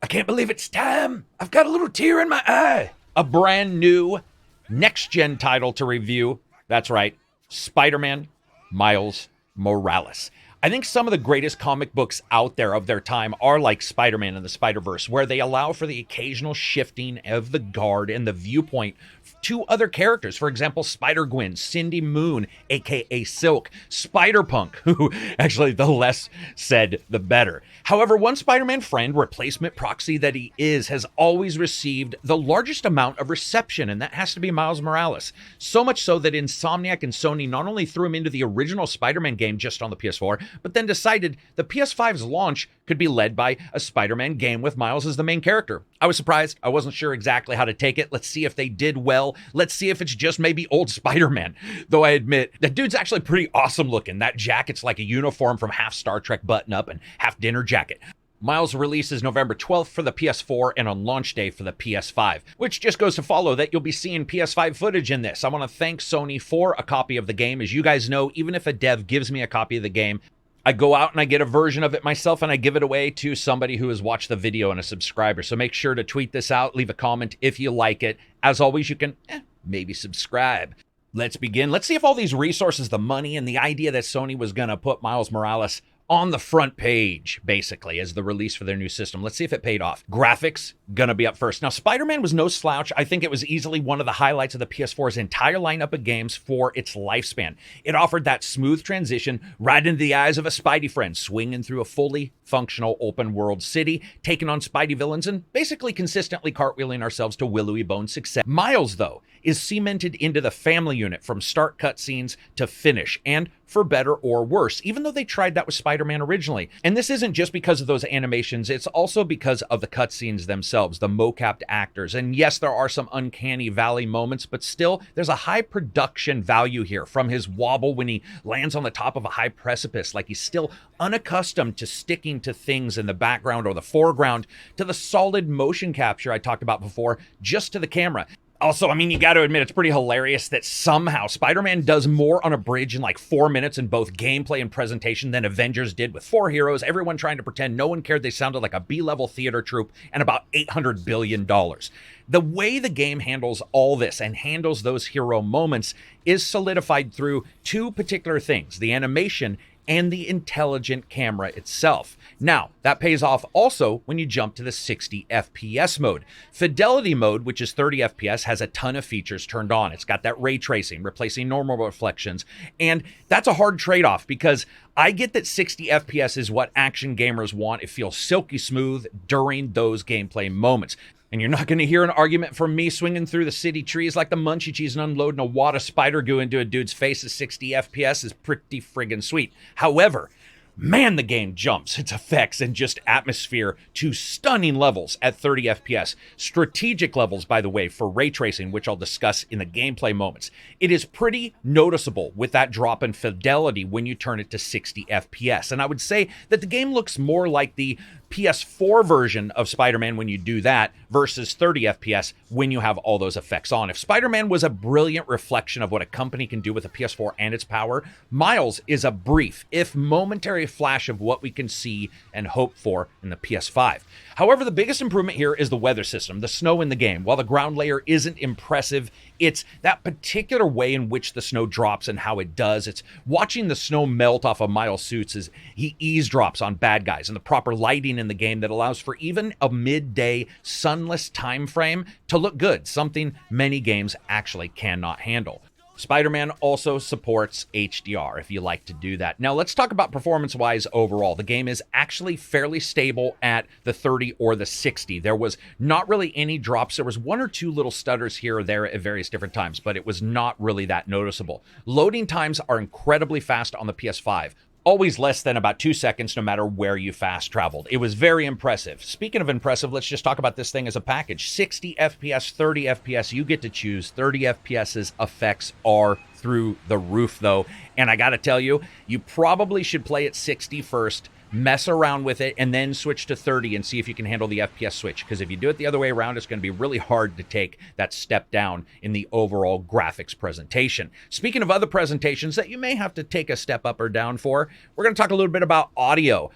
I can't believe it's time. I've got a little tear in my eye. A brand new next-gen title to review. That's right, Spider-Man Miles Morales. I think some of the greatest comic books out there of their time are like Spider-Man and the Spider-Verse, where they allow for the occasional shifting of the guard and the viewpoint to other characters. For example, Spider-Gwen, Cindy Moon, aka Silk, Spider-Punk, who actually the less said, the better. However, one Spider-Man friend, replacement proxy that he is, has always received the largest amount of reception, and that has to be Miles Morales. So much so that Insomniac and Sony not only threw him into the original Spider-Man game just on the PS4, but then decided the PS5's launch could be led by a Spider-Man game with Miles as the main character. I was surprised. I wasn't sure exactly how to take it. Let's see if they did well. Let's see if it's just maybe old Spider-Man. Though I admit, that dude's actually pretty awesome looking. That jacket's like a uniform from half Star Trek button-up and half dinner jacket. Miles releases November 12th for the PS4 and on launch day for the PS5, which just goes to follow that you'll be seeing PS5 footage in this. I want to thank Sony for a copy of the game. As you guys know, even if a dev gives me a copy of the game, I go out and I get a version of it myself and I give it away to somebody who has watched the video and a subscriber. So make sure to tweet this out, leave a comment if you like it. As always, you can maybe subscribe. Let's begin. Let's see if all these resources, the money, and the idea that Sony was going to put Miles Morales on the front page, basically, as the release for their new system. Let's see if it paid off. Graphics, gonna be up first. Now, Spider-Man was no slouch. I think it was easily one of the highlights of the PS4's entire lineup of games for its lifespan. It offered that smooth transition right into the eyes of a Spidey friend, swinging through a fully functional open-world city, taking on Spidey villains, and basically consistently cartwheeling ourselves to willowy bone success. Miles, though, is cemented into the family unit from start cutscenes to finish, and for better or worse, even though they tried that with Spider-Man originally. And this isn't just because of those animations, it's also because of the cutscenes themselves, the mocapped actors. And yes, there are some uncanny valley moments, but still, there's a high production value here, from his wobble when he lands on the top of a high precipice, like he's still unaccustomed to sticking to things in the background or the foreground, to the solid motion capture I talked about before, just to the camera. Also, I mean, you got to admit, it's pretty hilarious that somehow Spider-Man does more on a bridge in like 4 minutes in both gameplay and presentation than Avengers did, with 4 heroes, everyone trying to pretend no one cared they sounded like a B-level theater troupe, and about $800 billion. The way the game handles all this and handles those hero moments is solidified through 2 particular things: the animation and the intelligent camera itself. Now, that pays off also when you jump to the 60 FPS mode. Fidelity mode, which is 30 FPS, has a ton of features turned on. It's got that ray tracing, replacing normal reflections, and that's a hard trade-off because I get that 60 FPS is what action gamers want. It feels silky smooth during those gameplay moments. And you're not going to hear an argument from me swinging through the city trees like the Munchie Cheese and unloading a wad of spider goo into a dude's face at 60 FPS is pretty friggin' sweet. However, man, the game jumps its effects and just atmosphere to stunning levels at 30 FPS. Strategic levels, by the way, for ray tracing, which I'll discuss in the gameplay moments. It is pretty noticeable with that drop in fidelity when you turn it to 60 FPS. And I would say that the game looks more like the PS4 version of Spider-Man when you do that versus 30 FPS when you have all those effects on. If Spider-Man was a brilliant reflection of what a company can do with a PS4 and its power, Miles is a brief, if momentary flash of what we can see and hope for in the PS5. However, the biggest improvement here is the weather system, the snow in the game. While the ground layer isn't impressive, it's that particular way in which the snow drops and how it does. It's watching the snow melt off of Miles' suits as he eavesdrops on bad guys, and the proper lighting in the game that allows for even a midday sunless time frame to look good, something many games actually cannot handle. Spider-Man also supports HDR if you like to do that. Now let's talk about performance-wise overall. The game is actually fairly stable at the 30 or the 60. There was not really any drops. There was 1 or 2 little stutters here or there at various different times, but it was not really that noticeable. Loading times are incredibly fast on the PS5. Always less than about 2 seconds no matter where you fast traveled. It was very impressive. Speaking of impressive, let's just talk about this thing as a package. 60 FPS, 30 FPS, you get to choose. 30 FPS's effects are through the roof though. And I gotta tell you, you probably should play at 60 first, mess around with it, and then switch to 30 and see if you can handle the FPS switch. Because if you do it the other way around, it's going to be really hard to take that step down in the overall graphics presentation. Speaking of other presentations that you may have to take a step up or down for, we're going to talk a little bit about audio.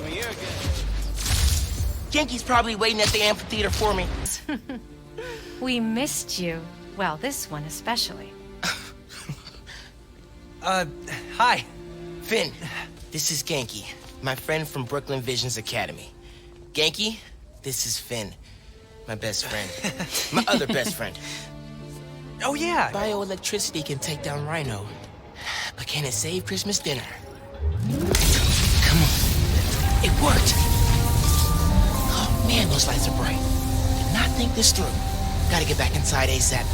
I'm here again. Genki's probably waiting at the amphitheater for me. We missed you. Well, this one especially. Hi. Finn, this is Genki, my friend from Brooklyn Visions Academy. Genki, this is Finn, my best friend. My other best friend. Oh, yeah. Bioelectricity can take down Rhino, but can it save Christmas dinner? Come on. It worked. Oh, man, those lights are bright. Did not think this through. Gotta get back inside ASAP.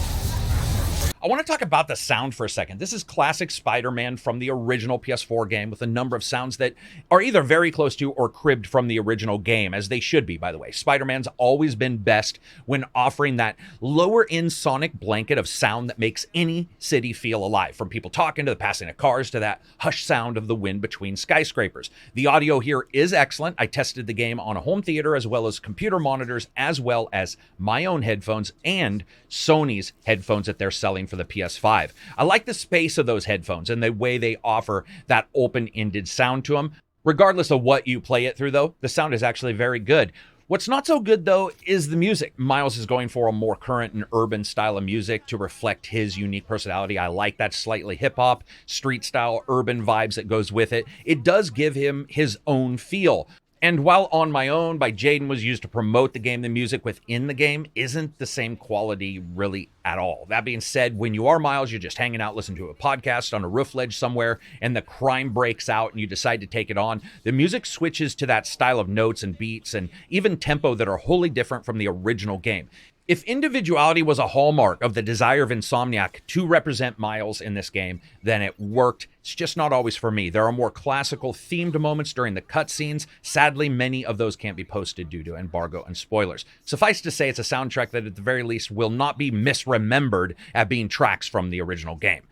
I want to talk about the sound for a second. This is classic Spider-Man from the original PS4 game with a number of sounds that are either very close to or cribbed from the original game, as they should be, by the way. Spider-Man's always been best when offering that lower-end sonic blanket of sound that makes any city feel alive, from people talking to the passing of cars to that hush sound of the wind between skyscrapers. The audio here is excellent. I tested the game on a home theater as well as computer monitors, as well as my own headphones and Sony's headphones that they're selling for the PS5. I like the space of those headphones and the way they offer that open-ended sound to them. Regardless of what you play it through, though, the sound is actually very good. What's not so good, though, is the music. Miles is going for a more current and urban style of music to reflect his unique personality. I like that slightly hip-hop, street-style, urban vibes that goes with it. It does give him his own feel. And while On My Own by Jaden was used to promote the game, the music within the game isn't the same quality really at all. That being said, when you are Miles, you're just hanging out, listening to a podcast on a roof ledge somewhere, and the crime breaks out and you decide to take it on, the music switches to that style of notes and beats and even tempo that are wholly different from the original game. If individuality was a hallmark of the desire of Insomniac to represent Miles in this game, then it worked. It's just not always for me. There are more classical themed moments during the cutscenes. Sadly, many of those can't be posted due to embargo and spoilers. Suffice to say, it's a soundtrack that at the very least will not be misremembered at being tracks from the original game.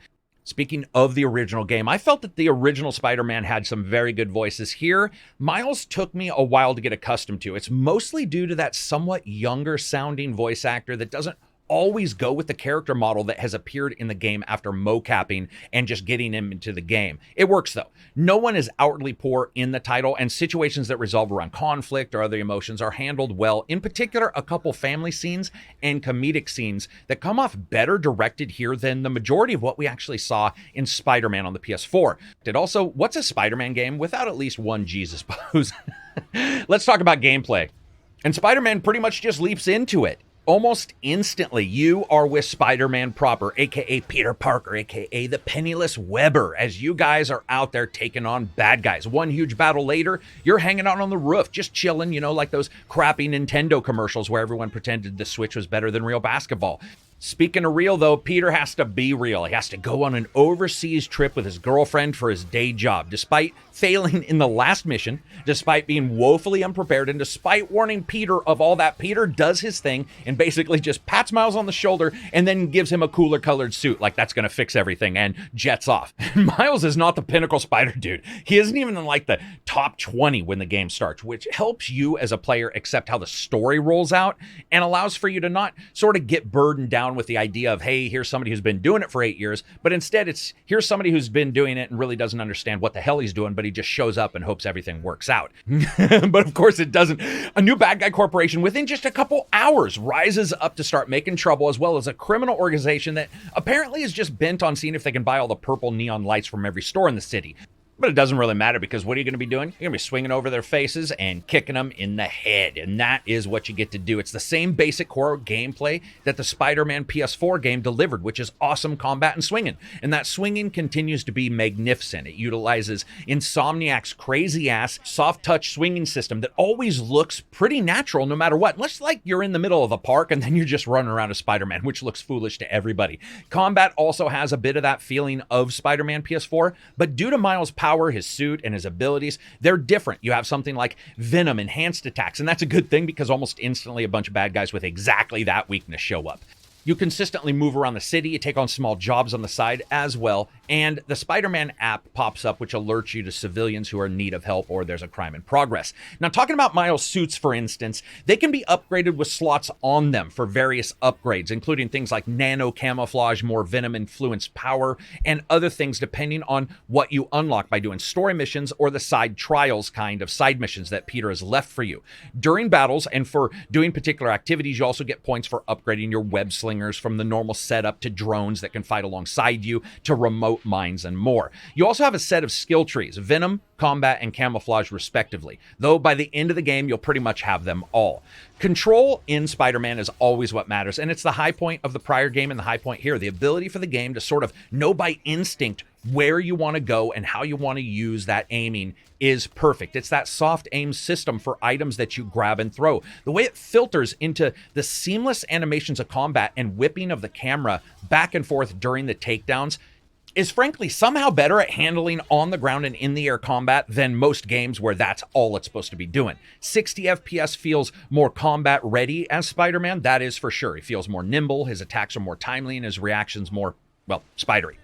Speaking of the original game, I felt that the original Spider-Man had some very good voices. Here, Miles took me a while to get accustomed to. It's mostly due to that somewhat younger sounding voice actor that doesn't always go with the character model that has appeared in the game after mocapping and just getting him into the game. It works though. No one is outwardly poor in the title, and situations that resolve around conflict or other emotions are handled well. In particular, a couple family scenes and comedic scenes that come off better directed here than the majority of what we actually saw in Spider-Man on the PS4. And also, what's a Spider-Man game without at least one Jesus pose? Let's talk about gameplay. And Spider-Man pretty much just leaps into it. Almost instantly, you are with Spider-Man proper, aka Peter Parker, aka the penniless Weber, as you guys are out there taking on bad guys. One huge battle later, you're hanging out on the roof, just chilling, you know, like those crappy Nintendo commercials where everyone pretended the Switch was better than real basketball. Speaking of real, though, Peter has to be real. He has to go on an overseas trip with his girlfriend for his day job. Despite failing in the last mission, despite being woefully unprepared, and despite warning Peter of all that, Peter does his thing and basically just pats Miles on the shoulder and then gives him a cooler colored suit like that's going to fix everything and jets off. Miles is not the pinnacle spider dude. He isn't even in like the top 20 when the game starts, which helps you as a player accept how the story rolls out and allows for you to not sort of get burdened down with the idea of, hey, here's somebody who's been doing it for 8 years, but instead it's, here's somebody who's been doing it and really doesn't understand what the hell he's doing, but he just shows up and hopes everything works out. But of course it doesn't. A new bad guy corporation within just a couple hours rises up to start making trouble, as well as a criminal organization that apparently is just bent on seeing if they can buy all the purple neon lights from every store in the city. But it doesn't really matter, because what are you going to be doing? You're going to be swinging over their faces and kicking them in the head. And that is what you get to do. It's the same basic core gameplay that the Spider-Man PS4 game delivered, which is awesome combat and swinging. And that swinging continues to be magnificent. It utilizes Insomniac's crazy-ass soft-touch swinging system that always looks pretty natural no matter what. Unless, like, you're in the middle of a park and then you're just running around as Spider-Man, which looks foolish to everybody. Combat also has a bit of that feeling of Spider-Man PS4, but due to Miles' power, his suit, and his abilities, they're different. You have something like Venom enhanced attacks, and that's a good thing because almost instantly a bunch of bad guys with exactly that weakness show up. You consistently move around the city, you take on small jobs on the side as well, and the Spider-Man app pops up which alerts you to civilians who are in need of help or there's a crime in progress. Now, talking about Miles' suits, for instance, they can be upgraded with slots on them for various upgrades, including things like nano camouflage, more venom-influenced power, and other things depending on what you unlock by doing story missions or the side trials kind of side missions that Peter has left for you. During battles and for doing particular activities, you also get points for upgrading your web slingers from the normal setup to drones that can fight alongside you to remote mines and more. You also have a set of skill trees, venom, combat, and camouflage respectively, though by the end of the game you'll pretty much have them all. Control in Spider-Man is always what matters, and it's the high point of the prior game and the high point here. The ability for the game to sort of know by instinct where you want to go and how you want to use that aiming is perfect. It's that soft aim system for items that you grab and throw. The way it filters into the seamless animations of combat and whipping of the camera back and forth during the takedowns is frankly somehow better at handling on the ground and in the air combat than most games where that's all it's supposed to be doing. 60 FPS feels more combat ready as Spider-Man, that is for sure. He feels more nimble, his attacks are more timely, and his reactions more, well, spidery.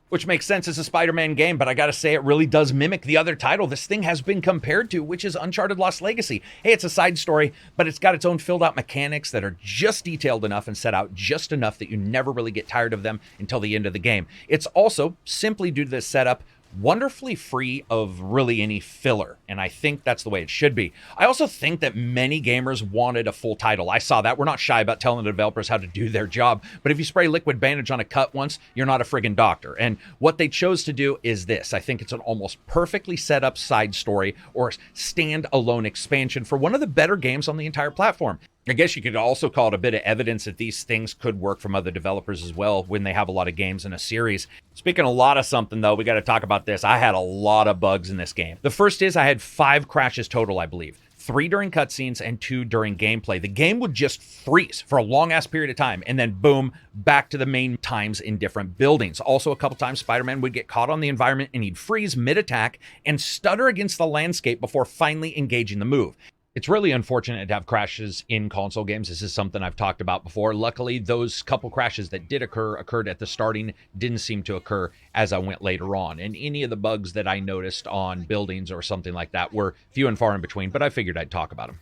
Which makes sense as a Spider-Man game, but I gotta say it really does mimic the other title this thing has been compared to, which is Uncharted Lost Legacy. Hey, it's a side story, but it's got its own filled out mechanics that are just detailed enough and set out just enough that you never really get tired of them until the end of the game. It's also, simply due to this setup, wonderfully free of really any filler, and I think that's the way it should be. I also think that many gamers wanted a full title. I saw that. We're not shy about telling the developers how to do their job, but if you spray liquid bandage on a cut once, you're not a friggin' doctor. And what they chose to do is this. I think it's an almost perfectly set up side story or stand-alone expansion for one of the better games on the entire platform. I guess you could also call it a bit of evidence that these things could work from other developers as well when they have a lot of games in a series. Speaking a lot of something, though, we got to talk about this. I had a lot of bugs in this game. The first is I had 5 crashes total, I believe. 3 during cutscenes and 2 during gameplay. The game would just freeze for a long-ass period of time, and then boom, back to the main times in different buildings. Also, a couple times, Spider-Man would get caught on the environment, and he'd freeze mid-attack and stutter against the landscape before finally engaging the move. It's really unfortunate to have crashes in console games. This is something I've talked about before. Luckily, those couple crashes that did occurred at the starting, didn't seem to occur as I went later on. And any of the bugs that I noticed on buildings or something like that were few and far in between, but I figured I'd talk about them.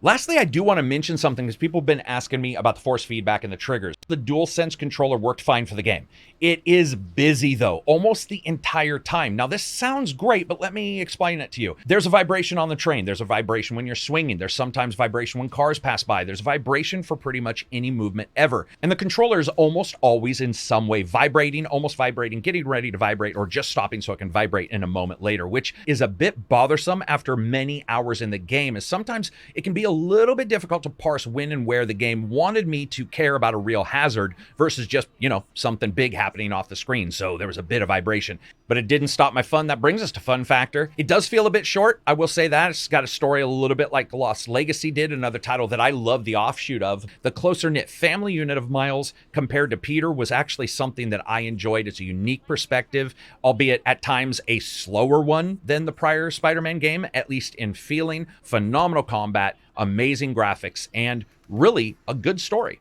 Lastly, I do want to mention something because people have been asking me about the force feedback and the triggers. The DualSense controller worked fine for the game. It is busy though, almost the entire time. Now this sounds great, but let me explain it to you. There's a vibration on the train. There's a vibration when you're swinging. There's sometimes vibration when cars pass by. There's vibration for pretty much any movement ever. And the controller is almost always in some way vibrating, almost vibrating, getting ready to vibrate, or just stopping so it can vibrate in a moment later, which is a bit bothersome after many hours in the game, as sometimes it can be a little bit difficult to parse when and where the game wanted me to care about a real hazard versus just, something big happening off the screen. So there was a bit of vibration, but it didn't stop my fun. That brings us to fun factor. It does feel a bit short. I will say that. It's got a story a little bit like Lost Legacy did, another title that I love the offshoot of. The closer knit family unit of Miles compared to Peter was actually something that I enjoyed. It's a unique perspective, albeit at times a slower one than the prior Spider-Man game, at least in feeling. Phenomenal combat, amazing graphics, and really a good story.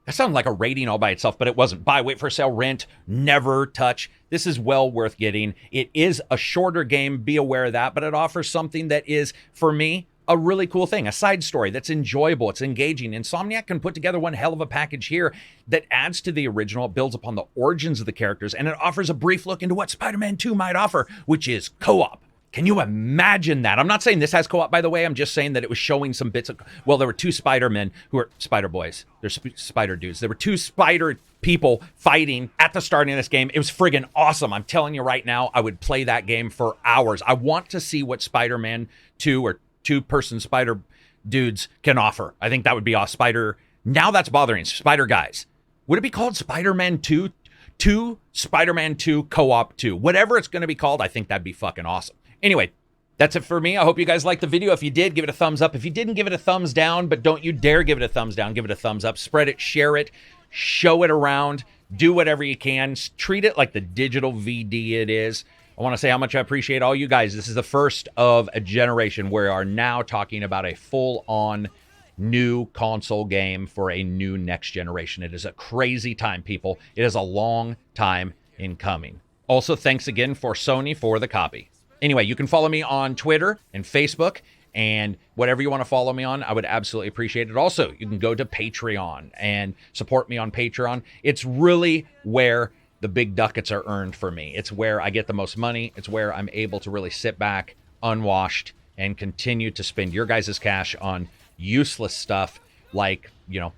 That sounded like a rating all by itself, but it wasn't. Buy, wait for sale, rent, never touch. This is well worth getting. It is a shorter game, be aware of that, but it offers something that is, for me, a really cool thing, a side story that's enjoyable, it's engaging. Insomniac can put together one hell of a package here that adds to the original, builds upon the origins of the characters, and it offers a brief look into what Spider-Man 2 might offer, which is co-op. Can you imagine that? I'm not saying this has co-op, by the way. I'm just saying that it was showing some bits of... Well, there were 2 Spider-Men who are Spider Boys. They're Spider Dudes. There were 2 Spider people fighting at the starting of this game. It was friggin' awesome. I'm telling you right now, I would play that game for hours. I want to see what Spider-Man 2 or 2-person Spider Dudes can offer. I think that would be awesome. Now that's bothering. Spider Guys. Would it be called Spider-Man 2? 2 Spider-Man 2 Co-op 2. Whatever it's going to be called, I think that'd be fucking awesome. Anyway, that's it for me. I hope you guys liked the video. If you did, give it a thumbs up. If you didn't, give it a thumbs down, but don't you dare give it a thumbs down. Give it a thumbs up. Spread it, share it, show it around, do whatever you can. Treat it like the digital VD it is. I want to say how much I appreciate all you guys. This is the first of a generation. We are now talking about a full-on new console game for a new next generation. It is a crazy time, people. It is a long time in coming. Also, thanks again for Sony for the copy. Anyway, you can follow me on Twitter and Facebook, and whatever you want to follow me on, I would absolutely appreciate it. Also, you can go to Patreon and support me on Patreon. It's really where the big ducats are earned for me. It's where I get the most money. It's where I'm able to really sit back, unwashed, and continue to spend your guys' cash on useless stuff like, you know,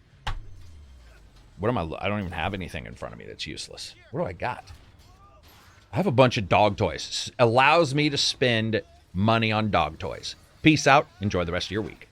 what am I don't even have anything in front of me that's useless. What do I got? I have a bunch of dog toys. Allows me to spend money on dog toys. Peace out. Enjoy the rest of your week.